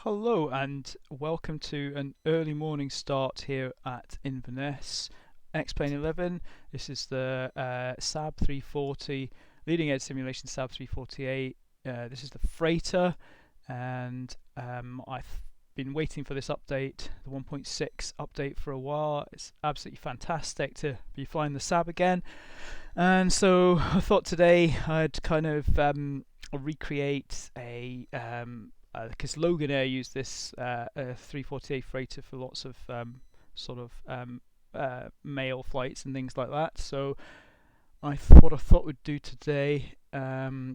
Hello and welcome to an early morning start here at Inverness. X-Plane 11, this is the Saab 340, Leading Edge Simulations Saab 348. This is the freighter, and I've been waiting for this update, the 1.6 update, for a while. It's absolutely fantastic to be flying the Saab again, and so I thought today I'd kind of recreate a because Loganair used this 348 freighter for lots of mail flights and things like that. So what I thought we'd do today, I'll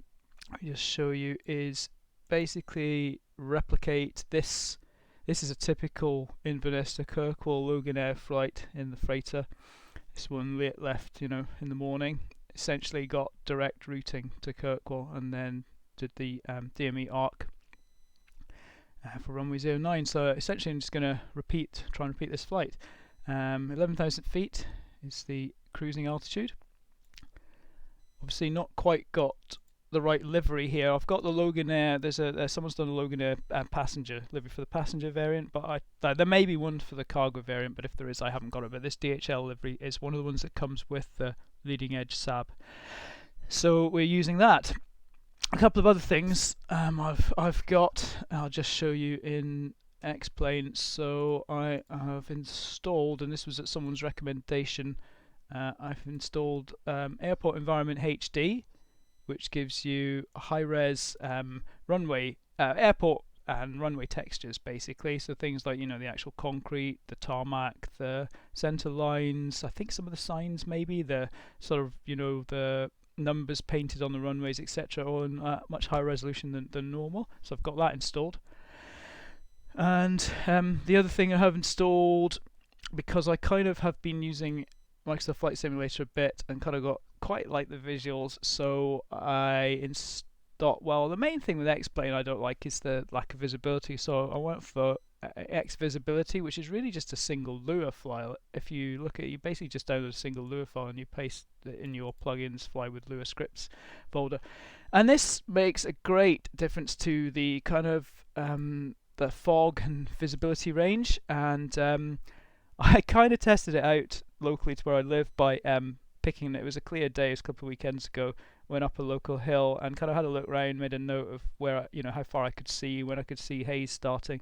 just show you, is basically replicate this. This is a typical Inverness to Kirkwall Loganair flight in the freighter. This one left, in the morning. Essentially got direct routing to Kirkwall and then did the DME arc for runway 09. So essentially I'm just going to try and repeat this flight. 11,000 feet is the cruising altitude. Obviously not quite got the right livery here. I've got the Loganair, someone's done a Loganair passenger livery for the passenger variant, but there may be one for the cargo variant, but if there is I haven't got it. But this DHL livery is one of the ones that comes with the Leading Edge Saab. So we're using that. A couple of other things I've got, I'll just show you in X-Plane. So I have installed, and this was at someone's recommendation, I've installed Airport Environment HD, which gives you high-res runway, airport and runway textures, basically. So things like, the actual concrete, the tarmac, the center lines, I think some of the signs, maybe the sort of, the numbers painted on the runways, etc., all in much higher resolution than normal. So I've got that installed. And the other thing I have installed, because I kind of have been using Microsoft Flight Simulator a bit and kind of got quite like the visuals, so I installed, well, the main thing with X-Plane I don't like is the lack of visibility, so I went for X visibility, which is really just a single Lua file. If you look at it, you basically just download a single Lua file and you paste it in your plugins Fly with Lua scripts folder, and this makes a great difference to the kind of the fog and visibility range. And I kind of tested it out locally to where I live by picking, it was a clear day, it was a couple of weekends ago, went up a local hill and kind of had a look around, made a note of where, how far I could see, when I could see haze starting.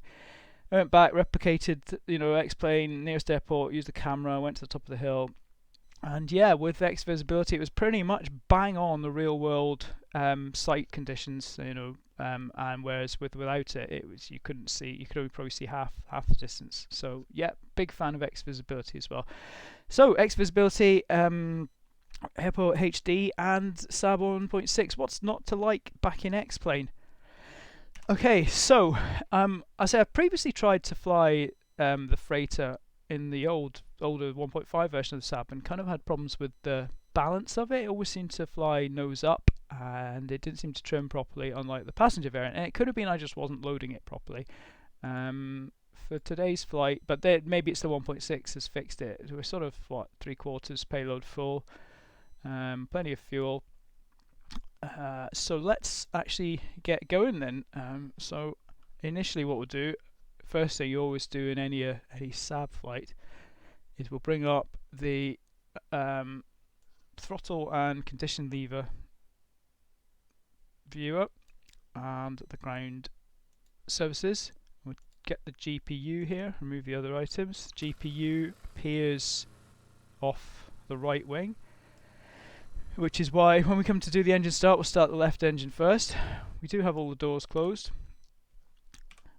I went back, replicated, X-Plane, nearest airport, used the camera, went to the top of the hill, and yeah, with X visibility, it was pretty much bang on the real world site conditions, and whereas without it, you couldn't see, you could only probably see half the distance. So yeah, big fan of X visibility as well. So X visibility, Airport HD, and Saab 1.6. What's not to like back in X-Plane? Okay, so I say I've previously tried to fly the freighter in the older 1.5 version of the Saab and kind of had problems with the balance of it. It always seemed to fly nose up and it didn't seem to trim properly, unlike the passenger variant. And it could have been I just wasn't loading it properly for today's flight, but maybe it's the 1.6 has fixed it. We're sort of, 3/4 payload full, plenty of fuel. So let's actually get going then. So initially what we'll do, first thing you always do in any Saab flight, is we'll bring up the throttle and condition lever viewer and the ground services. We'll get the GPU here, remove the other items. GPU appears off the right wing, which is why when we come to do the engine start, we'll start the left engine first. We do have all the doors closed.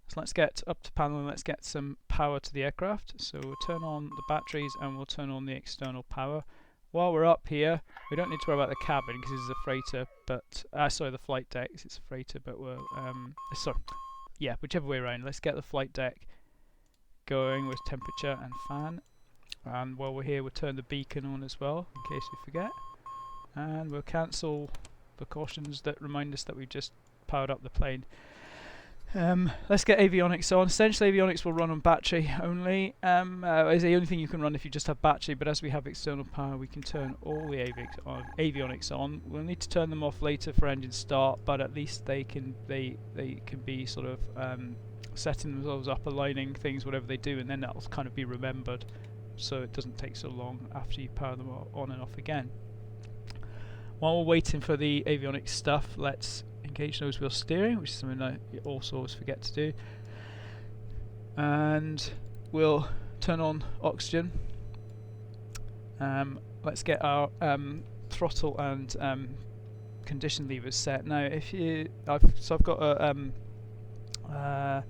So let's get up to panel and let's get some power to the aircraft. So we'll turn on the batteries and we'll turn on the external power. While we're up here, we don't need to worry about the cabin because this is a freighter, but sorry, the flight deck, it's a freighter, but whichever way around. Let's get the flight deck going with temperature and fan. And while we're here, we'll turn the beacon on as well in case we forget. And we'll cancel the cautions that remind us that we've just powered up the plane. Let's get avionics on. Essentially avionics will run on battery only. It's the only thing you can run if you just have battery, but as we have external power we can turn all the avionics on. We'll need to turn them off later for engine start, but at least they can be sort of setting themselves up, aligning things, whatever they do, and then that'll kind of be remembered, so it doesn't take so long after you power them on and off again. While we're waiting for the avionics stuff, let's engage nose wheel steering, which is something I also always forget to do. And we'll turn on oxygen. Let's get our throttle and condition levers set. Now, I've got a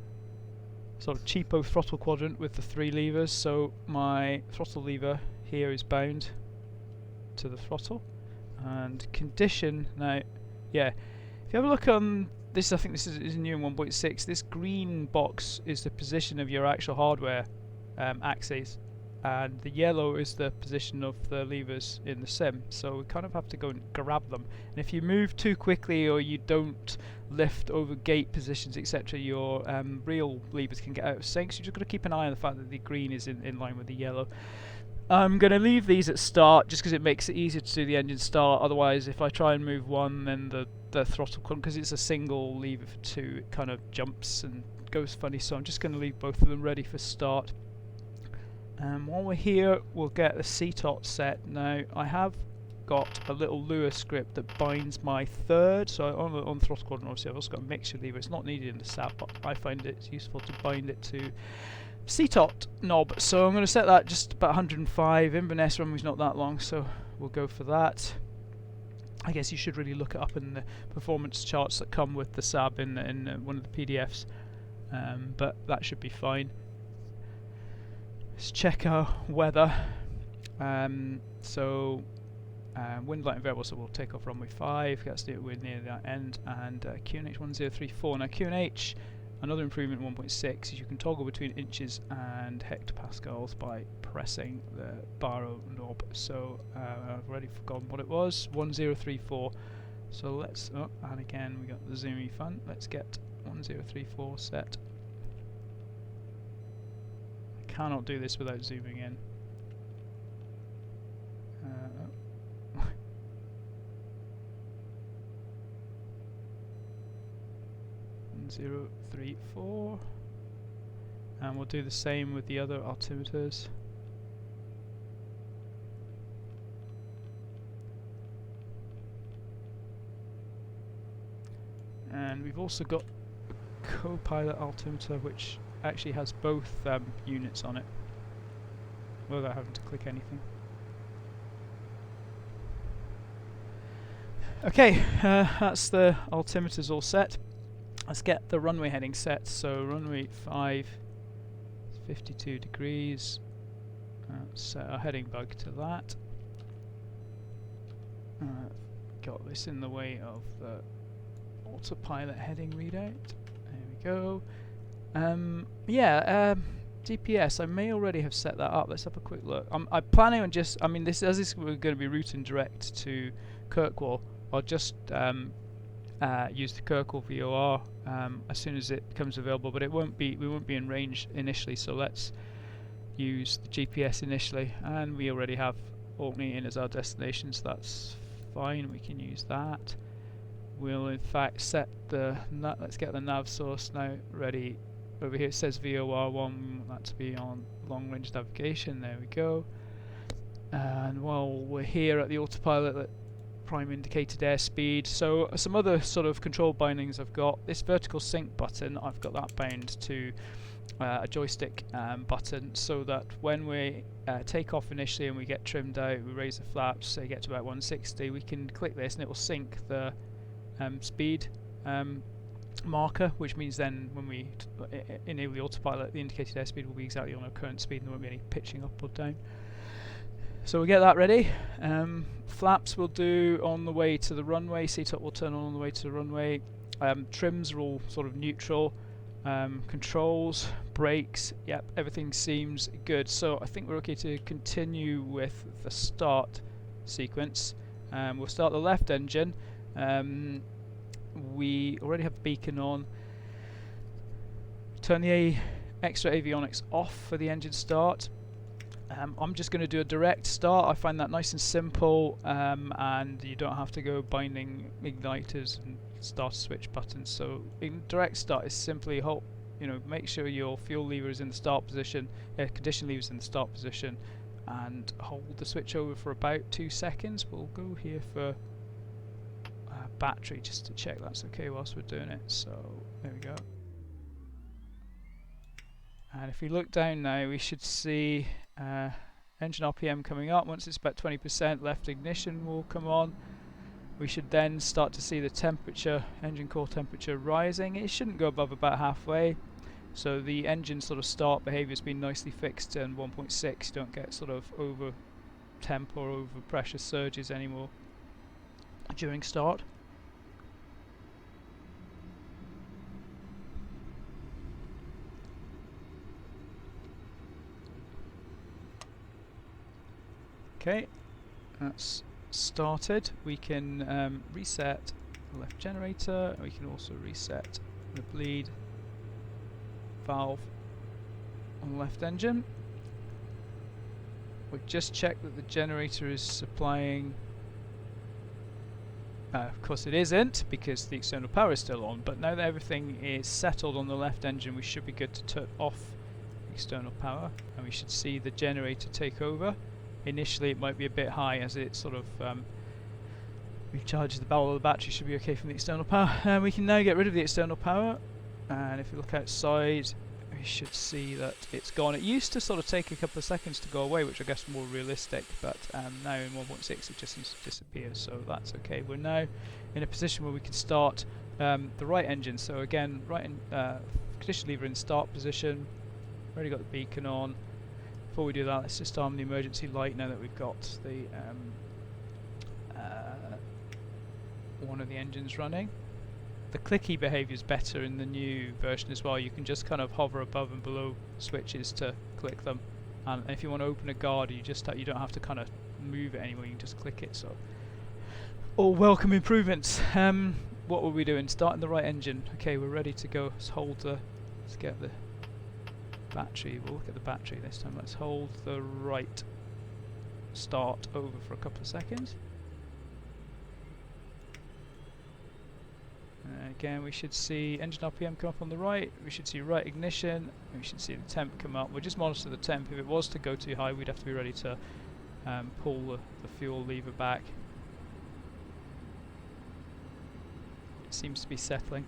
sort of cheapo throttle quadrant with the 3 levers. So my throttle lever here is bound to the throttle, and condition now. Yeah, if you have a look on this, I think this is new in 1.6. This green box is the position of your actual hardware axes, and the yellow is the position of the levers in the sim. So we kind of have to go and grab them. And if you move too quickly or you don't lift over gate positions, etc., your real levers can get out of sync. So you just got to keep an eye on the fact that the green is in line with the yellow. I'm going to leave these at start just because it makes it easier to do the engine start. Otherwise, if I try and move one, then the throttle, because it's a single lever for 2, it kind of jumps and goes funny. So I'm just going to leave both of them ready for start. While we're here, we'll get the CTOT set. Now, I have got a little Lua script that binds my third. So on the throttle quadrant, obviously, I've also got a mixture lever. It's not needed in the Saab, but I find it useful to bind it to CTOT knob. So I'm going to set that just about 105. Inverness runway's not that long, so we'll go for that. I guess you should really look it up in the performance charts that come with the Saab in one of the PDFs, but that should be fine. Let's check our weather. Wind, light and variable, so we'll take off runway 5. That's we're near that end, and QNH 1034. Now QNH, another improvement in 1.6 is you can toggle between inches and hectopascals by pressing the baro knob. So I've already forgotten what it was. 1034. So let's, and again we got the zoomy fun. Let's get 1034 set. Cannot do this without zooming in. 1034, and we'll do the same with the other altimeters. And we've also got a co-pilot altimeter which actually has both units on it without having to click anything. Okay, that's the altimeters all set. Let's get the runway heading set. So runway 5 is 52 degrees. Set our heading bug to that. Got this in the way of the autopilot heading readout. There we go. GPS, I may already have set that up. Let's have a quick look. I'm planning on just, I mean, this is we're going to be routing direct to Kirkwall. I'll just use the Kirkwall VOR as soon as it becomes available, but we won't be in range initially. So let's use the GPS initially, and we already have Orkney in as our destination, so that's fine. We can use that. We'll in fact set the let's get the nav source now ready. Over here it says VOR1, we want that to be on long range navigation. There we go. And while we're here at the autopilot, let prime indicated airspeed. So some other sort of control bindings I've got. This vertical sync button, I've got that bound to a joystick button, so that when we take off initially and we get trimmed out, we raise the flaps, say get to about 160, we can click this and it will sync the speed marker, which means then when we enable the autopilot, the indicated airspeed will be exactly on our current speed and there won't be any pitching up or down. So we'll get that ready. Flaps we'll do on the way to the runway. CTOT will turn on the way to the runway. Trims are all sort of neutral. Controls, brakes, yep, everything seems good. So I think we're okay to continue with the start sequence. We'll start the left engine. We already have the beacon on. Turn the extra avionics off for the engine start. I'm just going to do a direct start. I find that nice and simple, and you don't have to go binding igniters and start switch buttons. So in direct start is simply you know, make sure your fuel lever is in the start position, air condition lever is in the start position, and hold the switch over for about 2 seconds. We'll go here for battery just to check that's okay whilst we're doing it. So there we go. And if we look down now, we should see engine RPM coming up. Once it's about 20%, left ignition will come on. We should then start to see the temperature, engine core temperature rising. It shouldn't go above about halfway. So the engine sort of start behaviour has been nicely fixed in 1.6. You don't get sort of over temp or over pressure surges anymore during start. Okay, that's started. We can reset the left generator. We can also reset the bleed valve on the left engine. We'll just check that the generator is supplying. Of course it isn't, because the external power is still on, but now that everything is settled on the left engine, we should be good to turn off external power, and we should see the generator take over. Initially it might be a bit high as it sort of recharges the barrel of the battery. Should be okay from the external power. And we can now get rid of the external power, and if you look outside we should see that it's gone. It used to sort of take a couple of seconds to go away, which I guess is more realistic, but now in 1.6 it just seems to disappear, so that's okay. We're now in a position where we can start the right engine. So again, right in, condition lever in start position, already got the beacon on. Before we do that, let's just arm the emergency light now that we've got the one of the engines running. The clicky behaviour is better in the new version as well. You can just kind of hover above and below switches to click them, and if you want to open a guard, you don't have to kind of move it anymore. You can just click it. So, all welcome improvements. What were we doing? Starting the right engine. Okay, we're ready to go. Let's get the battery. We'll look at the battery this time. Let's hold the right start over for a couple of seconds. Again, we should see engine RPM come up on the right. We should see right ignition. And we should see the temp come up. We'll just monitor the temp. If it was to go too high, we'd have to be ready to pull the fuel lever back. It seems to be settling.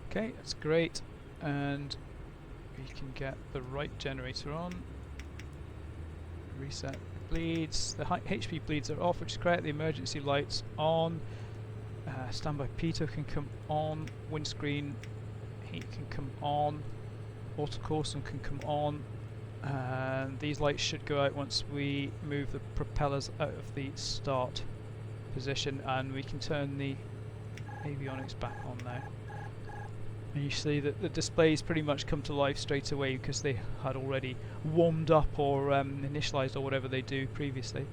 Okay, that's great, and we can get the right generator on. Reset the bleeds. The HP bleeds are off, which is great. The emergency lights on. Standby pitot can come on. Windscreen heat can come on. Autocaution can come on. And these lights should go out once we move the propellers out of the start position, and we can turn the avionics back on now. And you see that the displays pretty much come to life straight away because they had already warmed up or initialized or whatever they do previously.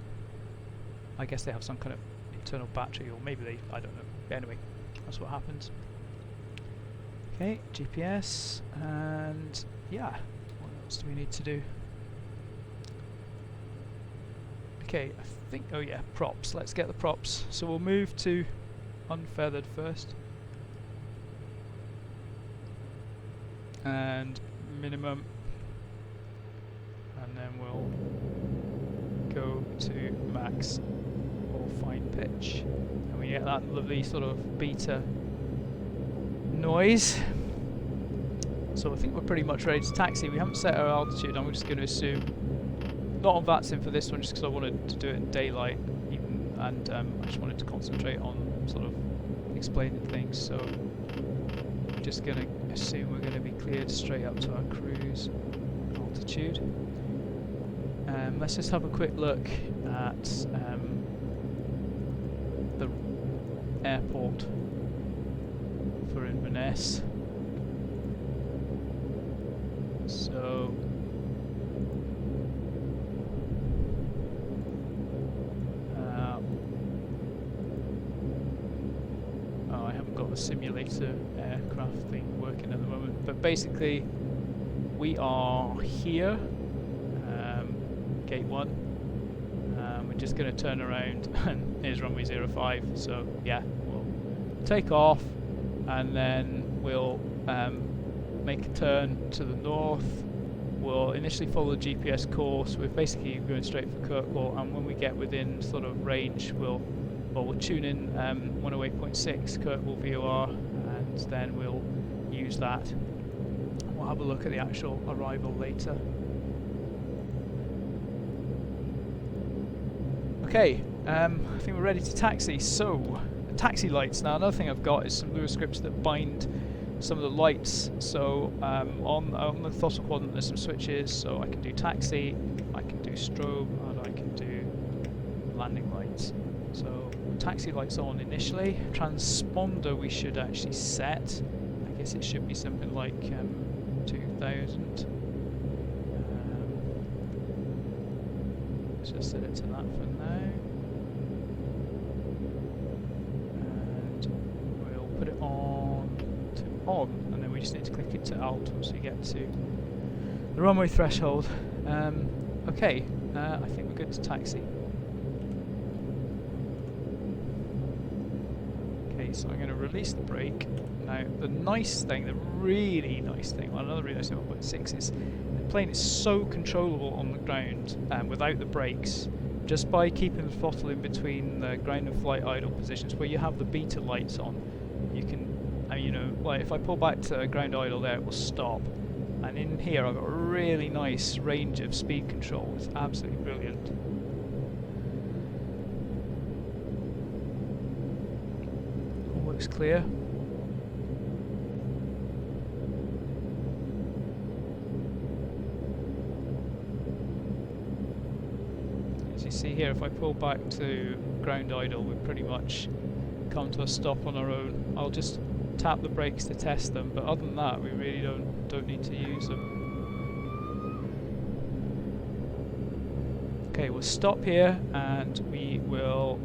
I guess they have some kind of internal battery, or maybe they, I don't know. Anyway, that's what happens. Okay, GPS, and yeah, what else do we need to do? Okay, I think, oh yeah, props. Let's get the props. So we'll move to unfeathered first. And minimum, and then we'll go to max or fine pitch, and we get that lovely sort of beta noise. So I think we're pretty much ready to taxi. We haven't set our altitude, and we're just going to assume not on VATSIM for this one, just because I wanted to do it in daylight, and I just wanted to concentrate on sort of explaining things. So we're just going to assume we're going to be cleared straight up to our cruise altitude. Let's just have a quick look at the airport for Inverness. So oh, I haven't got got a simulator aircraft thing working at the moment. But basically, we are here, gate 1. We're just going to turn around, and here's runway 05. So yeah, we'll take off, and then we'll make a turn to the north. We'll initially follow the GPS course. We're basically going straight for Kirkwall, and when we get within sort of range, we'll tune in 108.6 Kirkwall VOR, and then we'll use that. We'll have a look at the actual arrival later. Okay, I think we're ready to taxi. So, taxi lights. Now, another thing I've got is some Lua scripts that bind some of the lights. So on the throttle quadrant there's some switches, so I can do taxi, I can do strobe, and I can do landing lights. So taxi lights on initially. Transponder we should actually set. I guess it should be something like 2000. Let's just set it to that for now. And we'll put it on, and then we just need to click it to alt once we get to the runway threshold. Okay, I think we're good to taxi. Okay, so I'm going to release the brake. Now, the nice thing, the really nice thing, well, another really nice thing about 1.6 is the plane is so controllable on the ground without the brakes, just by keeping the throttle in between the ground and flight idle positions where you have the beta lights on. You can, you know, like if I pull back to ground idle there, it will stop. And in here I've got a really nice range of speed control. It's absolutely brilliant. All looks clear. As you see here, if I pull back to ground idle, we pretty much come to a stop on our own. I'll just tap the brakes to test them, but other than that we really don't need to use them. Okay, we'll stop here and we will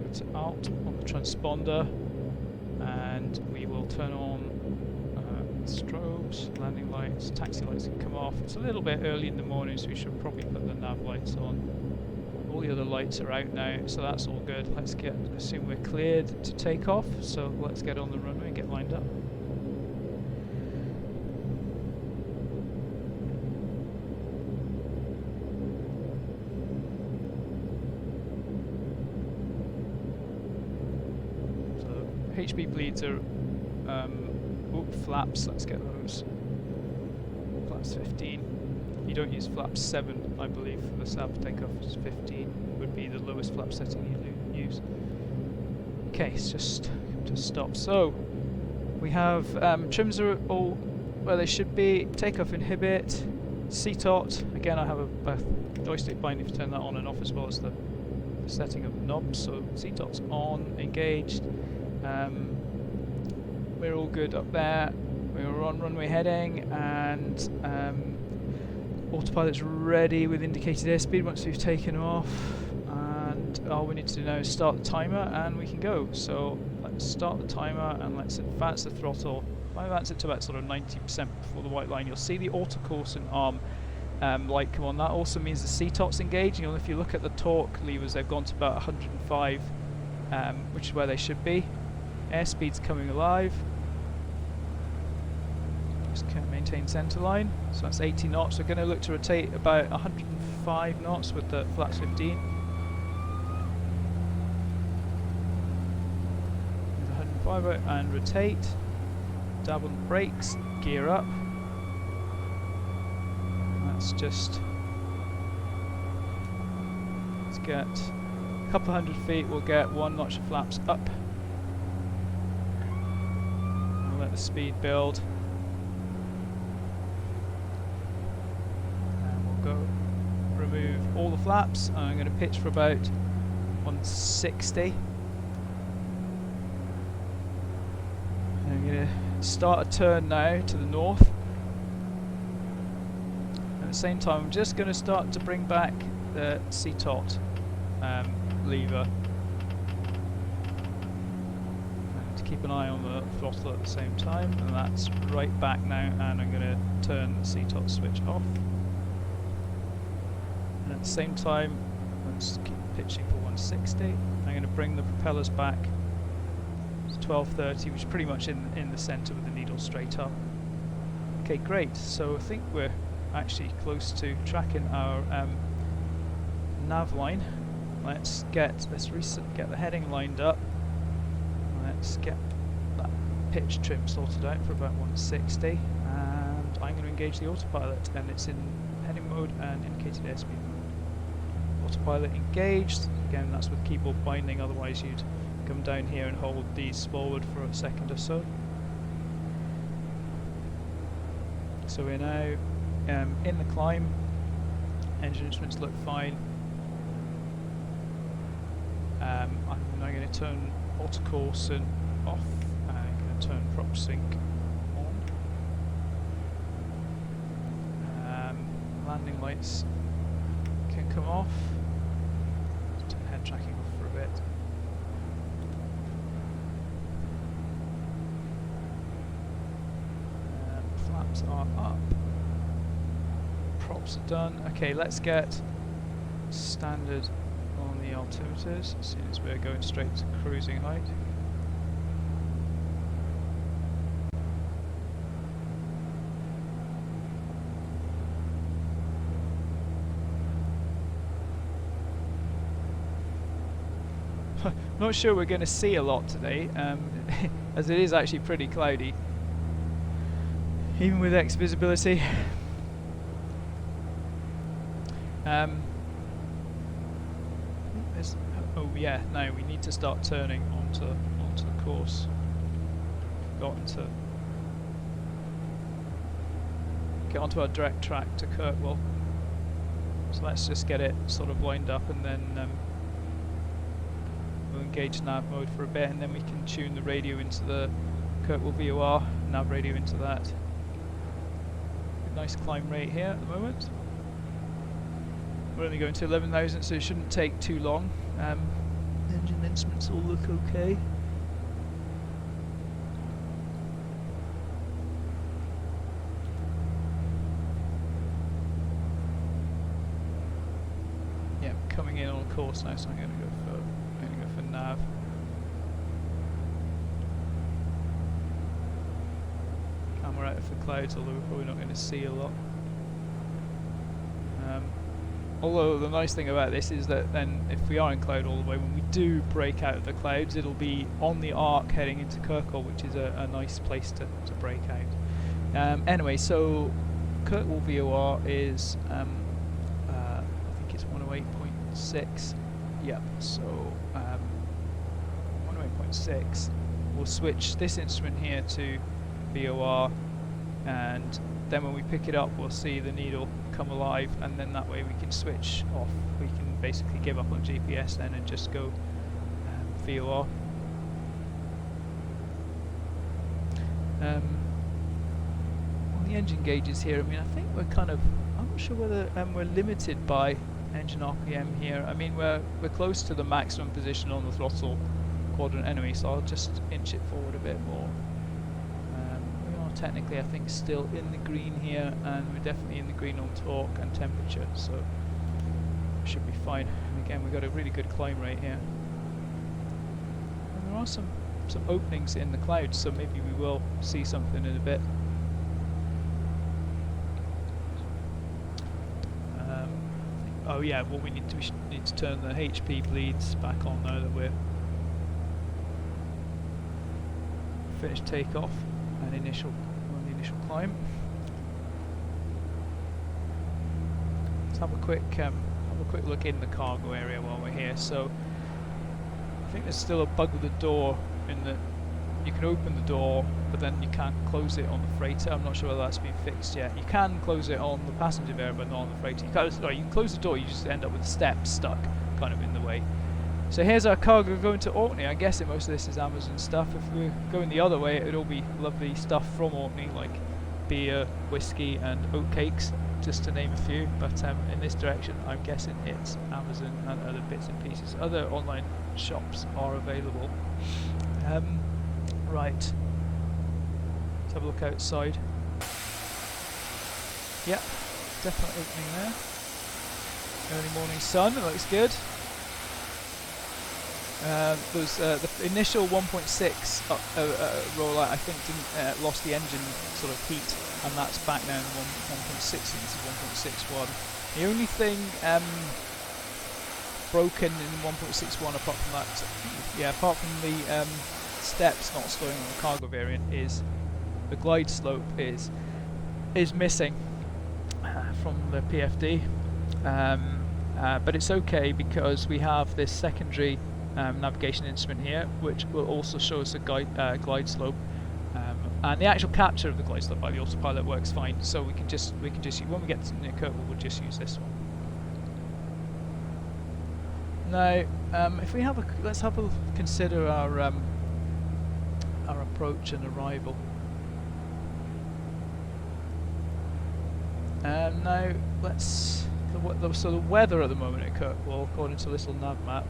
go to alt on the transponder, and we will turn on strobes, landing lights, taxi lights can come off. It's a little bit early in the morning, so we should probably put the nav lights on. All the other lights are out now, so that's all good. Let's assume we're cleared to take off, so let's get on the runway and get lined up. So HB bleeds are flaps, let's get those. Flaps 15. You don't use flaps 7, I believe, for the Saab takeoff. 15 would be the lowest flap setting you use. Okay, it's just come to a stop. So we have trims are all where they should be. Takeoff inhibit, CTOT. Again, I have a joystick binding to turn that on and off, as well as the setting of knobs. So CTOT's on, engaged. We're all good up there. We're on runway heading, and autopilot's ready with indicated airspeed once we've taken off, and all we need to do now is start the timer and we can go. So let's start the timer and let's advance the throttle. If I advance it to about sort of 90% before the white line, you'll see the autocourse and arm light come on. That also means the CTOT's engaged. You know, if you look at the torque levers, they've gone to about 105, which is where they should be. Airspeed's coming alive. Just can maintain centre line. So that's 80 knots. We're going to look to rotate about 105 knots with the flaps 15. 105 out and rotate. Dab on the brakes. Gear up. That's just. Let's get a couple of 100 feet. We'll get 1 notch of flaps up. Let the speed build, and we'll go remove all the flaps. I'm going to pitch for about 160. And I'm going to start a turn now to the north. At the same time, I'm just going to start to bring back the CTOT lever. keep an eye on the throttle at the same time, and that's right back now, and I'm going to turn the CTOS switch off. And at the same time, let's keep pitching for 160. I'm going to bring the propellers back to 1230, which is pretty much in the centre with the needle straight up. Okay, great. So I think we're actually close to tracking our nav line. Let's get the heading lined up. Let's get that pitch trim sorted out for about 160, and I'm going to engage the autopilot, and it's in heading mode and indicated airspeed mode. Autopilot engaged. Again, that's with keyboard binding, otherwise you'd come down here and hold these forward for a second or so. So we're now in the climb. Engine instruments look fine. I'm now going to turn autocourse and off. I'm going to turn prop sync on. Landing lights can come off. Let's turn head tracking off for a bit. Flaps are up. Props are done. Okay, let's get standard on the altimeters, as soon as we're going straight to cruising height. Not sure we're going to see a lot today, as it is actually pretty cloudy, even with X visibility. Oh yeah, no, we need to start turning onto the course. Forgotten to get onto our direct track to Kirkwall. So let's just get it sort of lined up, and then we'll engage nav mode for a bit, and then we can tune the radio into the Kirkwall VOR, nav radio into that. Good, nice climb rate here at the moment. We're only going to 11,000, so it shouldn't take too long. Engine instruments all look okay. Yeah, coming in on course now, so I'm going to go for nav. Camera out for clouds, although we're probably not going to see a lot. Although the nice thing about this is that then if we are in cloud all the way, when we do break out of the clouds, it'll be on the arc heading into Kirkwall, which is a nice place to break out. Anyway, so Kirkwall VOR is, I think it's 108.6. Yep, so 108.6. We'll switch this instrument here to VOR, and then when we pick it up we'll see the needle come alive, and then that way we can switch off. We can basically give up on GPS then and just go VOR. On the engine gauges here, I mean, I think we're kind of, I'm not sure whether we're limited by engine RPM here. I mean, we're close to the maximum position on the throttle quadrant anyway, so I'll just inch it forward a bit more. Technically I think still in the green here, and we're definitely in the green on torque and temperature, so should be fine. And again, we've got a really good climb rate here, and there are some openings in the clouds, so maybe we will see something in a bit. Oh yeah, what we need to turn the HP bleeds back on now that we're finished takeoff and the initial climb. Let's have a quick look in the cargo area while we're here. So I think there's still a bug with the door in that you can open the door, but then you can't close it on the freighter. I'm not sure whether that's been fixed yet. You can close it on the passenger there, but not on the freighter. You can close the door, you just end up with the steps stuck kind of in the way. So here's our cargo going to Orkney. I'm guessing most of this is Amazon stuff. If we're going the other way, it would all be lovely stuff from Orkney, like beer, whiskey and oatcakes, just to name a few. But in this direction, I'm guessing it's Amazon and other bits and pieces. Other online shops are available. Right. Let's have a look outside. Yep, definitely opening there. Early morning sun, it looks good. The initial 1.6 rollout, I think, didn't lost the engine sort of heat, and that's back now in 1.6, and this is 1.61. The only thing broken in 1.61, apart from that, apart from the steps not slowing on the cargo variant, is the glide slope is missing from the PFD. But it's okay because we have this secondary navigation instrument here, which will also show us a glide slope, and the actual capture of the glide slope by the autopilot works fine. So we can just when we get to near Kirkwall, we'll just use this one. Now, if we have let's consider our approach and arrival. Now so the weather at the moment at Kirkwall, according to this little nav map.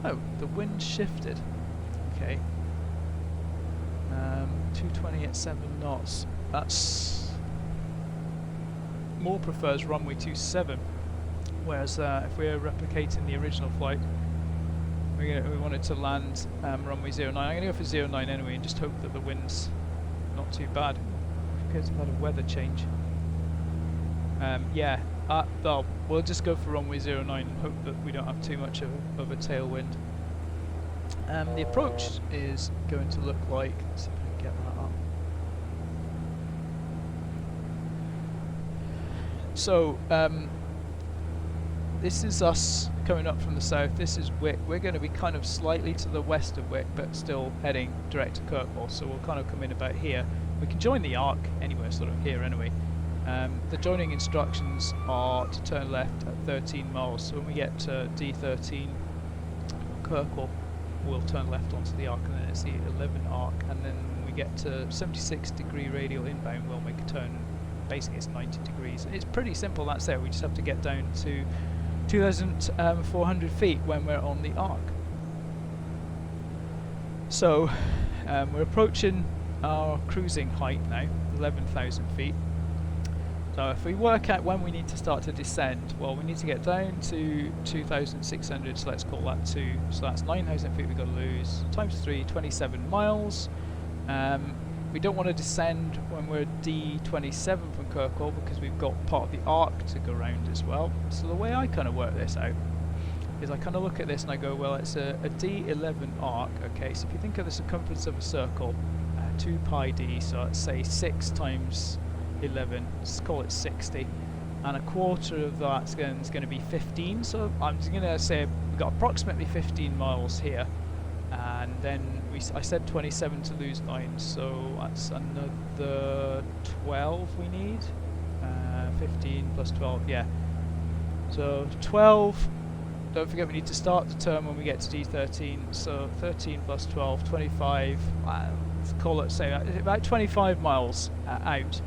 Oh, the wind shifted. Okay. 220 at 7 knots. That's more prefers runway 27. Whereas if we're replicating the original flight, we wanted to land runway 09. I'm going to go for 09 anyway, and just hope that the wind's not too bad. It appears to have had a weather change. We'll just go for runway 09 and hope that we don't have too much of a tailwind. The approach is going to look like, let's see if I can get that up. So, this is us coming up from the south. This is Wick. We're going to be kind of slightly to the west of Wick, but still heading direct to Kirkwall. So we'll kind of come in about here. We can join the arc anywhere, sort of here anyway. The joining instructions are to turn left at 13 miles. So when we get to D13 Kirkwall, we'll turn left onto the arc, and then it's the 11 arc. And then when we get to 76-degree radial inbound, we'll make a turn. Basically, it's 90 degrees. It's pretty simple. That's it. We just have to get down to 2,400 feet when we're on the arc. So we're approaching our cruising height now, 11,000 feet. So if we work out when we need to start to descend, well, we need to get down to 2,600, so let's call that 2. So that's 9,000 feet we've got to lose. Times 3, 27 miles. We don't want to descend when we're D27 from Kirkwall because we've got part of the arc to go round as well. So the way I kind of work this out is I kind of look at this and I go, well, it's a D11 arc. Okay, so if you think of the circumference of a circle, 2 pi d, so let's say 6 times 11, let's call it 60, and a quarter of that's going to be 15. So I'm just going to say we've got approximately 15 miles here, and then I said 27 to lose 9, so that's another 12 we need. 15 plus 12, yeah. So 12. Don't forget we need to start the turn when we get to D13. So 13 plus 12, 25. Let's call it, say about 25 miles out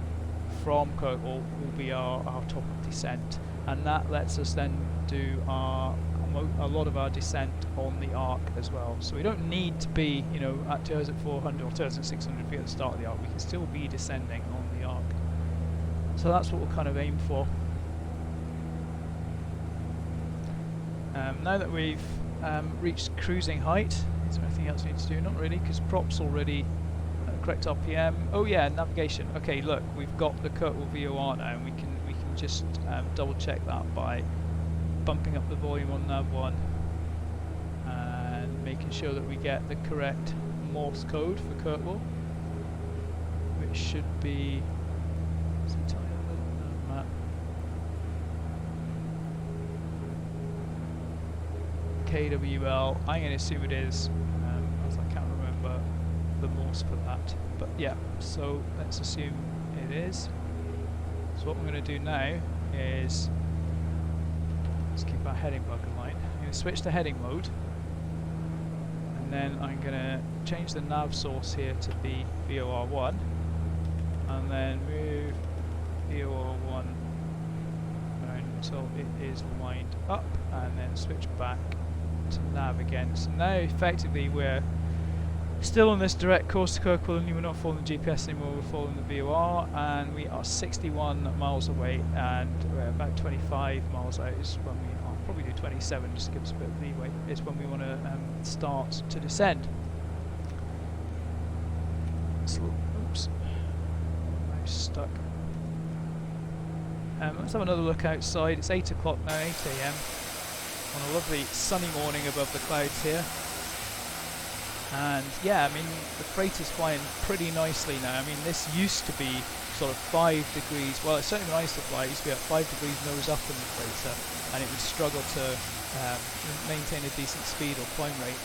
from Kirkwall will be our top of descent, and that lets us then do a lot of our descent on the arc as well. So we don't need to be, at 2,400 or 2,600 feet at the start of the arc. We can still be descending on the arc. So that's what we'll kind of aim for. Now that we've reached cruising height, is there anything else we need to do? Not really, because prop's already correct RPM. Oh yeah, navigation. Okay, look, we've got the Kirkwall VOR now, and we can just double check that by bumping up the volume on nav 1 and making sure that we get the correct Morse code for Kirkwall, which should be map. KWL. I'm going to assume it is, as I can't remember the Morse for that. But yeah, so let's assume it is. So what we're going to do now is let's keep our heading bug in line. I'm going to switch to heading mode, and then I'm going to change the nav source here to be VOR1, and then move VOR1 around until it is lined up, and then switch back to nav again. So now effectively we're Still on this direct course to Kirkwall, and we're not following the GPS anymore, we're following the VOR, and we are 61 miles away, and we're about 25 miles out is when I'll probably do 27 just to give us a bit of leeway, is when we want to start to descend. So, oops, I'm stuck. Let's have another look outside. It's 8 o'clock now, 8 AM, on a lovely sunny morning above the clouds here. And yeah, I mean, the freighter's flying pretty nicely now. I mean, this used to be sort of 5 degrees, well, it's certainly when I used to fly, it used to be at 5 degrees nose up in the freighter, and it would struggle to maintain a decent speed or climb rate.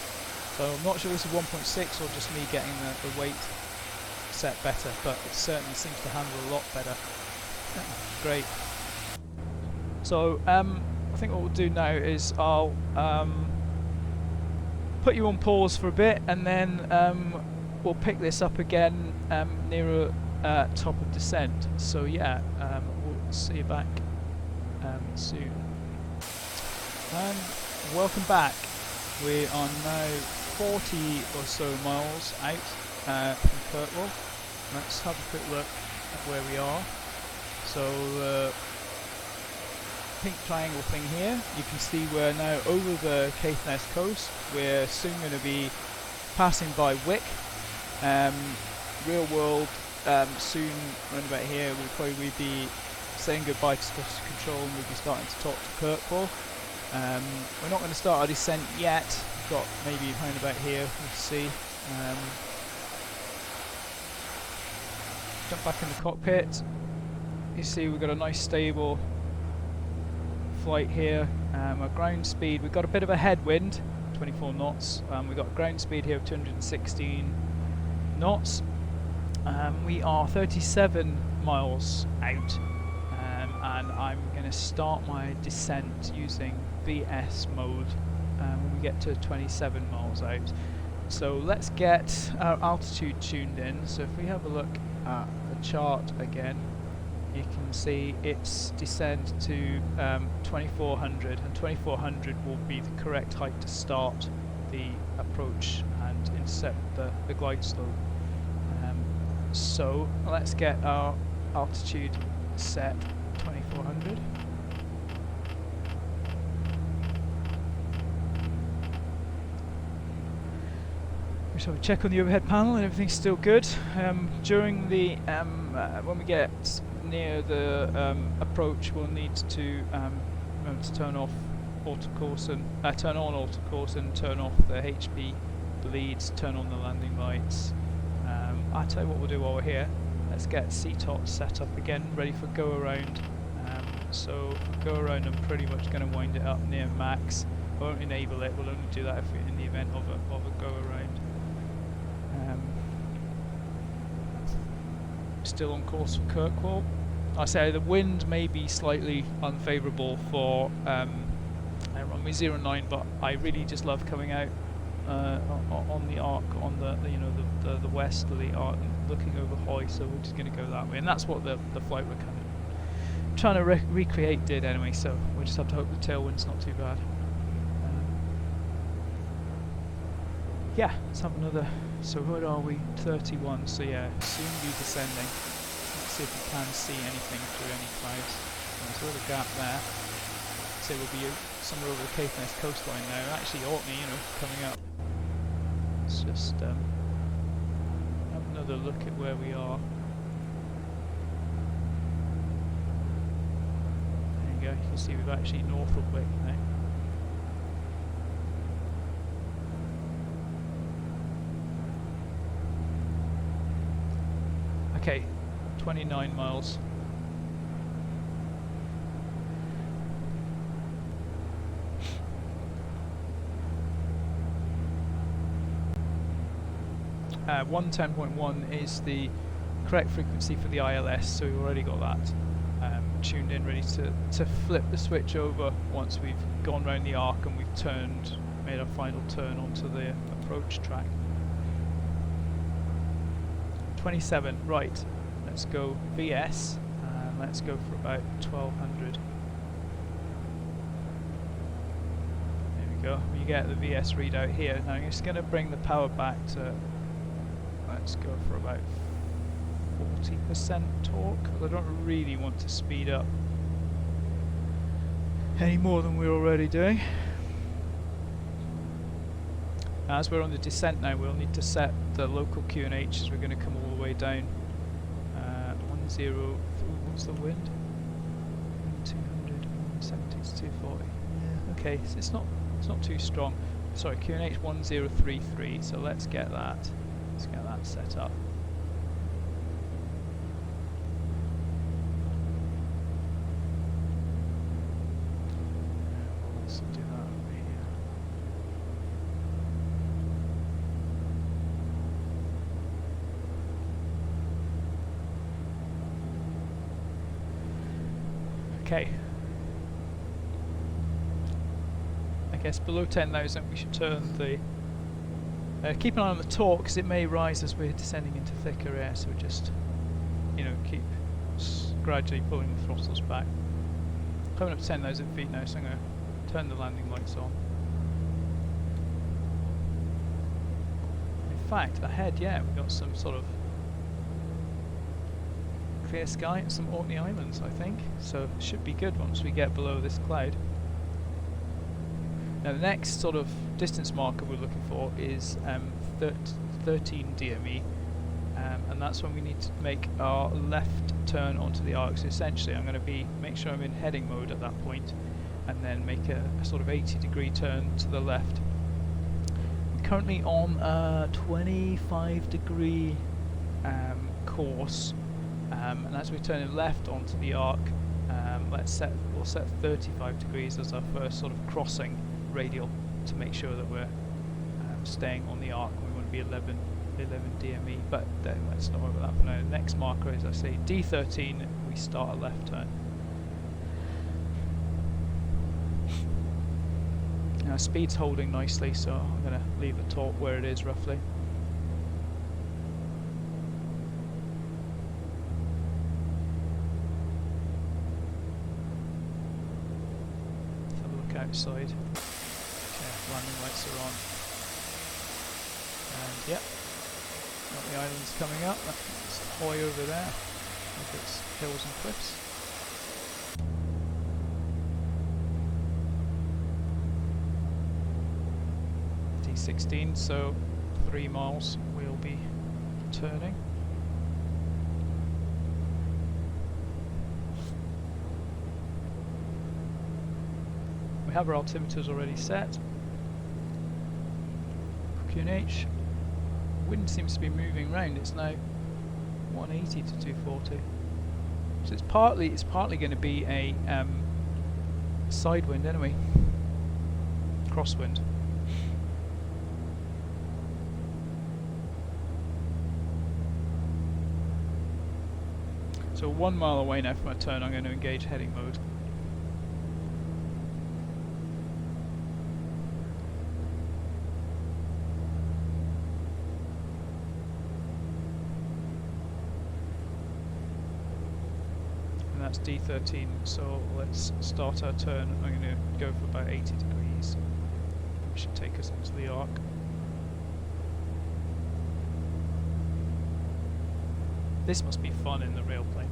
So I'm not sure if this is 1.6 or just me getting the weight set better, but it certainly seems to handle a lot better. Great. So I think what we'll do now is I'll put you on pause for a bit, and then we'll pick this up again nearer top of descent. So yeah, we'll see you back soon. And welcome back. We are now 40 or so miles out from Kirkwall. Let's have a quick look at where we are. So pink triangle thing here, you can see we're now over the Caithness coast. We're soon going to be passing by Wick. Real world soon around about here we'll probably be saying goodbye to Scottish Control, and we'll be starting to talk to Kirkwall. We're not going to start our descent yet. We've got maybe around about here, we'll see. Jump back in the cockpit. You see we've got a nice stable flight here. Our ground speed, we've got a bit of a headwind, 24 knots. We've got a ground speed here of 216 knots. We are 37 miles out, and I'm going to start my descent using VS mode when we get to 27 miles out. So let's get our altitude tuned in. So if we have a look at the chart again, you can see it's descend to 2400, and 2400 will be the correct height to start the approach and intercept the glide slope. So let's get our altitude set 2400. So we check on the overhead panel and everything's still good. During the when we get near the approach, we'll need to remember to turn off autocourse and turn on autocourse and turn off the HP bleeds, turn on the landing lights. I'll tell you what we'll do while we're here. Let's get CTOT set up again, ready for go around. So go around, I'm pretty much going to wind it up near max. I won't enable it. We'll only do that if we're in the event of a go around. Still on course for Kirkwall. I say the wind may be slightly unfavourable for runway 09, but I really just love coming out on the arc, on the west of the arc, looking over Hoy. So we're just going to go that way, and that's what the flight we're kind of trying to recreate did anyway. So we just have to hope the tailwind's not too bad. Yeah, let's have another. So where are we? 31. So yeah, soon be descending. Let's see if we can see anything through any clouds. There's a little gap there. So we'll be somewhere over the Caithness coastline now. Actually, Orkney, coming up. Let's just have another look at where we are. There you go. You can see we're actually north of Wick now. Okay, 29 miles. Uh, 110.1 is the correct frequency for the ILS, so we've already got that tuned in, ready to flip the switch over once we've gone round the arc and we've made our final turn onto the approach track. 27, right, let's go VS, and let's go for about 1200. There we go, you get the VS readout here. Now I'm just going to bring the power back to let's go for about 40% torque, because I don't really want to speed up any more than we're already doing. As we're on the descent now, we'll need to set the local QNH as we're going to come all the way down. 10, what's the wind? 200, 170 to 240. Yeah, okay, so it's not too strong. Sorry, QNH 1033. So let's get that set up. Let's do that over here. Okay. I guess below 10,000 we should turn the... keep an eye on the torque, because it may rise as we're descending into thicker air, so just, you know, keep gradually pulling the throttles back. Coming up to 10,000 feet now, so I'm going to turn the landing lights on. In fact, ahead, yeah, we've got some sort of clear sky and some Orkney Islands, I think, so it should be good once we get below this cloud. Now the next sort of distance marker we're looking for is 13 DME, and that's when we need to make our left turn onto the arc. So essentially I'm going to make sure I'm in heading mode at that point, and then make a sort of 80-degree turn to the left. I'm currently on a 25-degree course, and as we turn left onto the arc, we'll set 35 degrees as our first sort of crossing radial to make sure that we're staying on the arc. We want to be 11 DME, but let's not worry about that for now. The next marker is, I say, D13, we start a left turn. Now speed's holding nicely, so I'm going to leave the torque where it is roughly. Let's have a look outside. Landing lights are on, and yep, got the islands coming up. That's Hoy over there with its hills and cliffs. D16, so 3 miles we'll be turning. We have our altimeters already set. QNH. Wind seems to be moving round. It's now 180 to 240. So it's partly going to be a side wind anyway. Crosswind. So 1 mile away now from my turn, I'm going to engage heading mode. That's D13, so let's start our turn. I'm going to go for about 80 degrees, which should take us onto the arc. This must be fun in the real plane.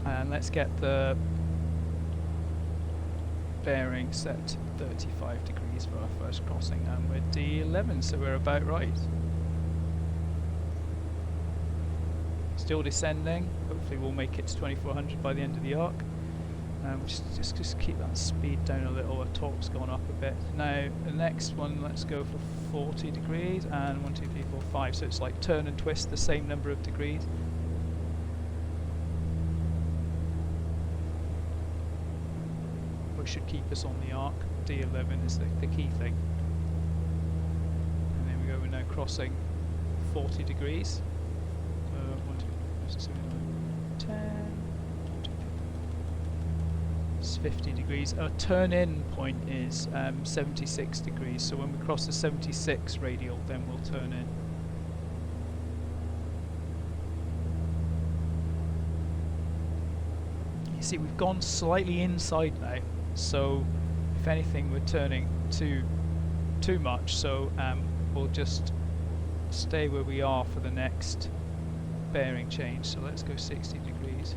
And let's get the bearing set to 35 degrees for our first crossing, and we're D11, so we're about right. Still descending. Hopefully we'll make it to 2400 by the end of the arc. Just keep that speed down a little. Our torque's gone up a bit. Now the next one, let's go for 40 degrees and 1, 2, 3, 4, 5. So it's like turn and twist the same number of degrees. Which should keep us on the arc. D11 is the key thing. And then we go. We're now crossing 40 degrees. 1, 2, 3, 4, 5, 6, 7, 8, 10. 1, 2, 3, 4, 5, It's 50 degrees. Our turn-in point is 76 degrees, so when we cross the 76 radial, then we'll turn in. You see, we've gone slightly inside now, so if anything, we're turning too much, so we'll just stay where we are for the next bearing change. So let's go 60 degrees.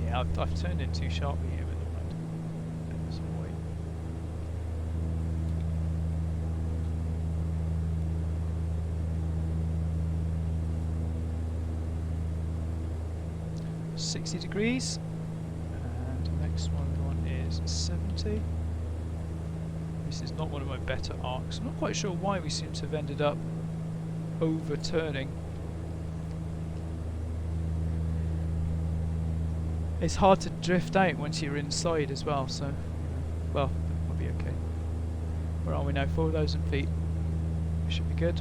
Yeah, I've turned in too sharply here with the wind. There's a way. $60 degrees, and the next one is 70. This is not one of my better arcs. I'm not quite sure why we seem to have ended up overturning. It's hard to drift out once you're inside as well, so well, we'll be okay. Where are we now? 4,000 feet. We should be good.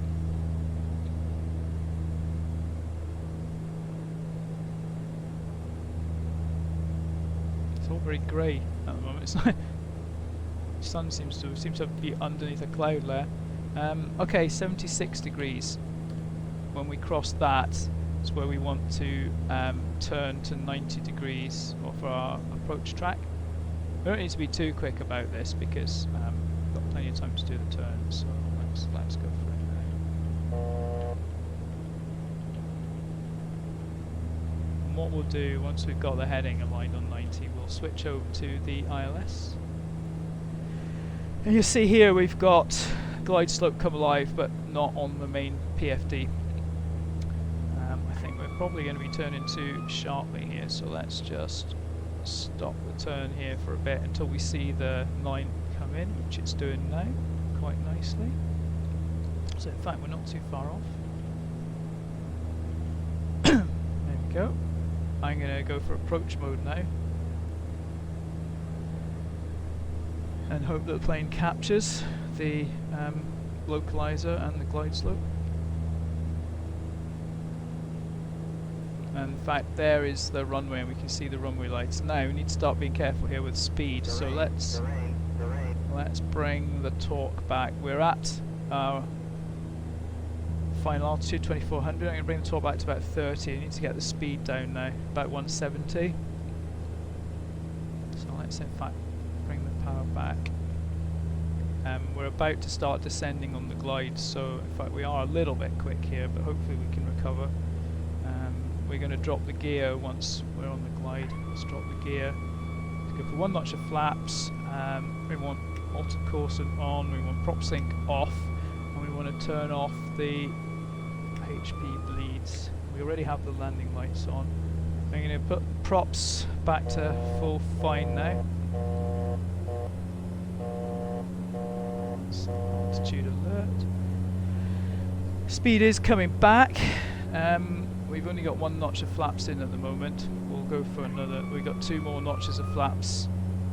It's all very grey at the moment. It's like sun seems to be underneath a cloud layer. Okay, 76 degrees. When we cross that, it's where we want to turn to 90 degrees off our approach track. We don't need to be too quick about this because we've got plenty of time to do the turn, so let's go for it. And what we'll do once we've got the heading aligned on 90, we'll switch over to the ILS. And you see here we've got glide slope come alive, but not on the main PFD. I think we're probably going to be turning too sharply here, so let's just stop the turn here for a bit until we see the 9 come in, which it's doing now quite nicely. So in fact we're not too far off. There we go. I'm going to go for approach mode now and hope that the plane captures the localizer and the glide slope. And in fact there is the runway, and we can see the runway lights. Now we need to start being careful here with speed, so let's bring the torque back. We're at our final altitude 2400. I'm going to bring the torque back to about 30. I need to get the speed down now, about 170. So let's in fact bring the power back. We're about to start descending on the glide, so in fact we are a little bit quick here, but hopefully we can recover. We're going to drop the gear once we're on the glide. Let's drop the gear. Let's go for 1 notch of flaps. We want altered course on, we want prop sync off, and we want to turn off the HP bleeds. We already have the landing lights on. I'm going to put props back to full fine now. Altitude alert. Speed is coming back. We've only got 1 notch of flaps in at the moment. We'll go for another. We've got 2 more notches of flaps.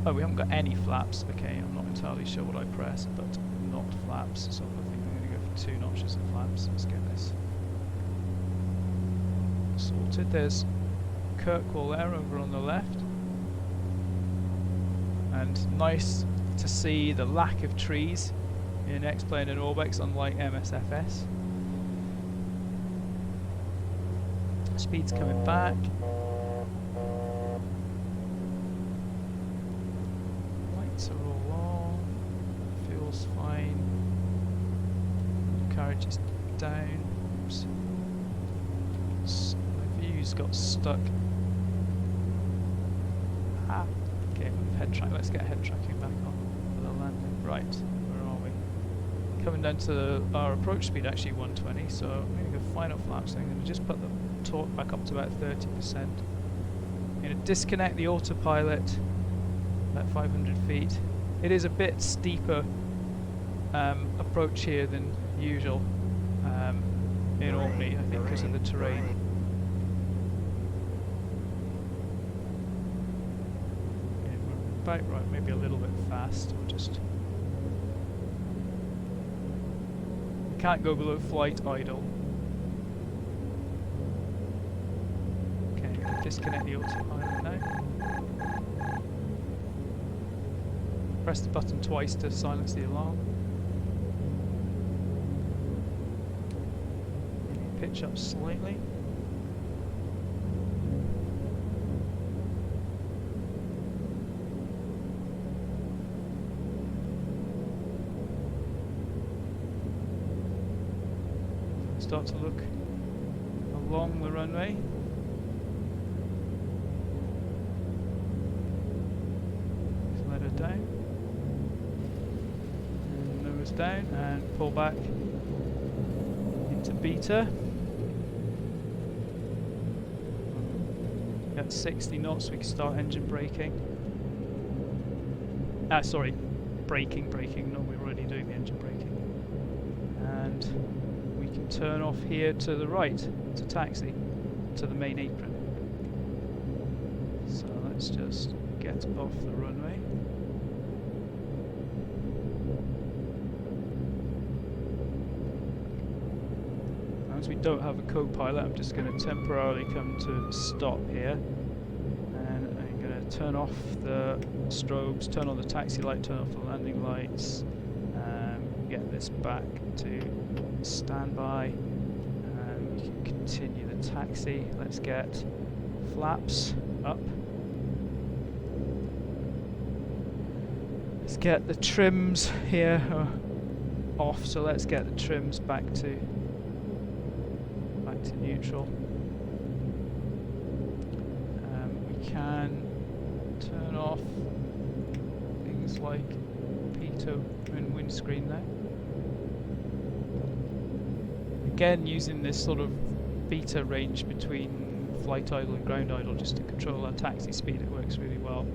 Oh, we haven't got any flaps. Okay, I'm not entirely sure what I pressed, but not flaps. So I think I'm going to go for 2 notches of flaps. Let's get this sorted. There's Kirkwall there over on the left. And nice to see the lack of trees in X-Plane and Orbex, unlike MSFS. Speed's coming back. Lights are all on. Fuel's fine. Carriage is down. Oops. My view's got stuck. Ah. Okay, with head track. Let's get head tracking back on for the landing. Right, where are we? Coming down to our approach speed, actually 120. So I'm going to go final flaps. I'm going to just put the torque back up to about 30%. I'm going to disconnect the autopilot at 500 feet. It is a bit steeper approach here than usual in Orkney, I think, because of the terrain. Yeah, we're about right, maybe a little bit fast. We'll just can't go below flight idle. Okay, we can disconnect the autopilot now. Press the button twice to silence the alarm. Maybe pitch up slightly. Start to look along the runway. Just let her down. And nose down and pull back into beta. At 60 knots we can start engine braking. Sorry, braking. No, we're already doing the engine braking. And turn off here to the right to taxi to the main apron. So let's just get off the runway. As we don't have a co-pilot, I'm just going to temporarily come to a stop here, and I'm going to turn off the strobes, turn on the taxi light, turn off the landing lights, get this back to standby, and we can continue the taxi. Let's get flaps up. Let's get the trims here off, so let's get the trims back to neutral. We can turn off things like pitot and windscreen now. Again, using this sort of beta range between flight idle and ground idle just to control our taxi speed, it works really well.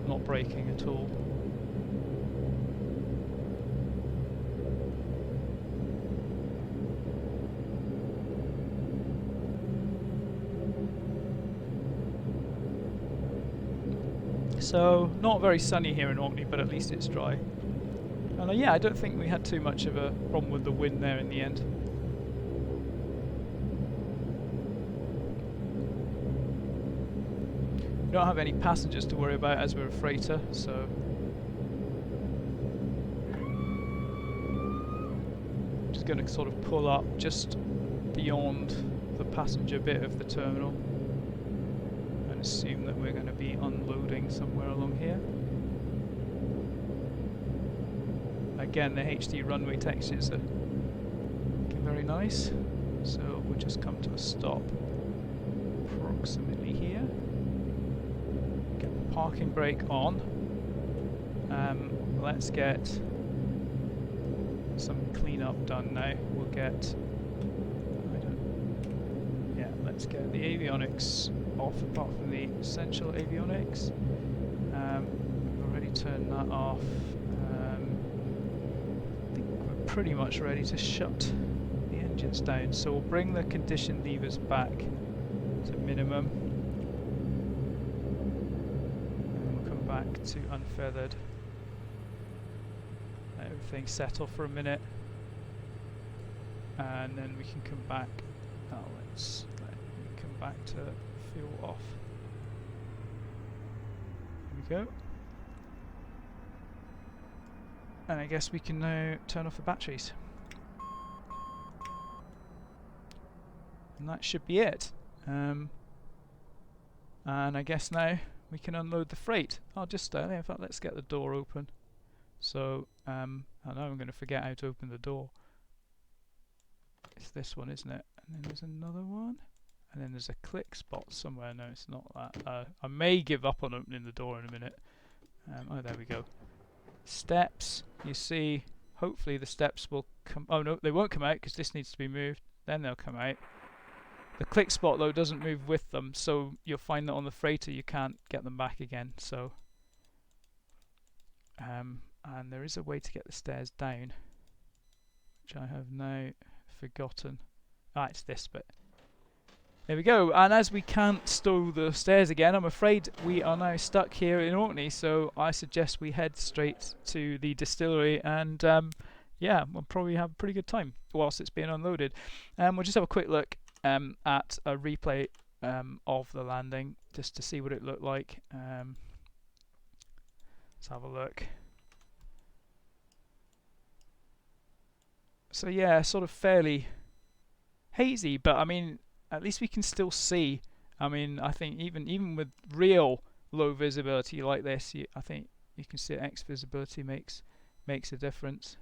Not braking at all. So, not very sunny here in Orkney, but at least it's dry. And yeah, I don't think we had too much of a problem with the wind there in the end. We don't have any passengers to worry about as we're a freighter, so I'm just going to sort of pull up just beyond the passenger bit of the terminal and assume that we're going to be unloading somewhere along here. Again, the HD runway textures are looking very nice, so we'll just come to a stop approximately here. Get the parking brake on. Let's get some cleanup done now. We'll get, let's get the avionics off, apart from the essential avionics. We've already turned that off. Pretty much ready to shut the engines down, so we'll bring the condition levers back to minimum and we'll come back to unfeathered. Let everything settle for a minute and then we can come back. Let's come back to fuel off. There we go. And I guess we can now turn off the batteries. And that should be it. And I guess now we can unload the freight. I'll just, in fact, let's get the door open. So, I know I'm going to forget how to open the door. It's this one, isn't it? And then there's another one. And then there's a click spot somewhere. No, it's not that. I may give up on opening the door in a minute. Oh, there we go. Steps, you see, hopefully the steps will come. Oh no, they won't come out because this needs to be moved, then they'll come out. The click spot though doesn't move with them, so you'll find that on the freighter you can't get them back again. So and there is a way to get the stairs down, which I have now forgotten. It's this bit. There we go, and as we can't stow the stairs again, I'm afraid we are now stuck here in Orkney, so I suggest we head straight to the distillery and yeah, we'll probably have a pretty good time whilst it's being unloaded. We'll just have a quick look at a replay of the landing just to see what it looked like. Let's have a look. So yeah, sort of fairly hazy, but I mean, at least we can still see. I mean, I think even with real low visibility like this, I think you can see X visibility makes a difference.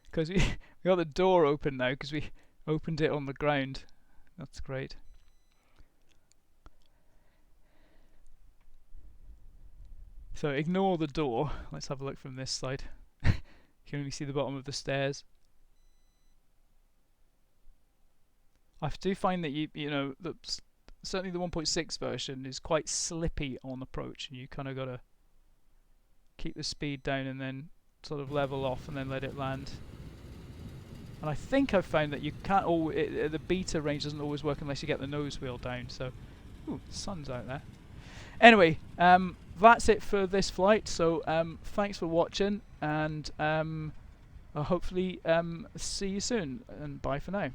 Because we got the door open now because we opened it on the ground. That's great. So ignore the door. Let's have a look from this side. You can only see the bottom of the stairs. I do find that you know that certainly the 1.6 version is quite slippy on approach, and you kind of got to keep the speed down and then sort of level off and then let it land. And I think I've found that you can't the beta range doesn't always work unless you get the nose wheel down. So, ooh, the sun's out there. Anyway, that's it for this flight. So thanks for watching, and I'll hopefully see you soon. And bye for now.